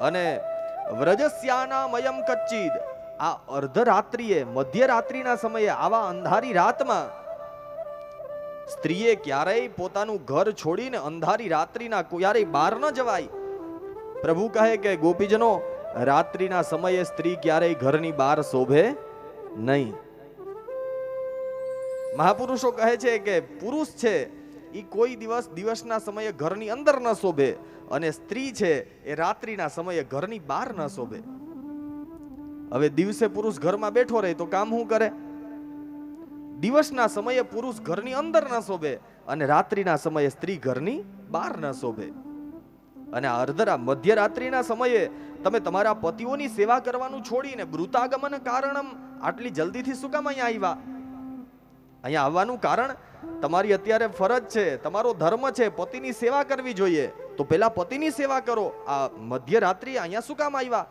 અને વ્રજસ્યાનામયમ કચ્ચિદ, આ અર્ધરાત્રિએ મધ્યરાત્રિના સમયે આવા અંધારી રાતમાં સ્ત્રીએ ક્યારેય પોતાનું ઘર છોડીને અંધારી રાત્રિના ક્યારેય બહાર ન જવાય. પ્રભુ કહે કે ગોપીજનો, રાત્રિના સમયે સ્ત્રી ક્યારેય ઘરની બહાર શોભે નહીં. મહાપુરુષો કહે છે કે પુરુષ છે એ કોઈ દિવસના સમયે ઘરની અંદર ન શોભે, અને સ્ત્રી છે એ રાત્રિના સમયે ઘરની બહાર ન શોભે. હવે દિવસે પુરુષ ઘરમાં બેઠો રહે તો કામ શું કરે? દિવસના સમયે પુરુષ ઘરની અંદર ન શોભે અને રાત્રિના સમયે સ્ત્રી ઘરની બહાર ન શોભે. અને આ મધ્યરાત્રિના સમયે તમે તમારા પતિઓની સેવા કરવાનું છોડીને મૃતાગમન કારણમ આટલી જલ્દીથી શું કામ અહીંયા આવ્યા? અહીંયા આવવાનું કારણ તમારી અત્યારે ફરજ છે, તમારો ધર્મ છે, પતિની સેવા કરવી જોઈએ, તો પેલા પતિની સેવા કરો. આ મધ્યરાત્રિ અહીંયા શું કામ આવ્યા?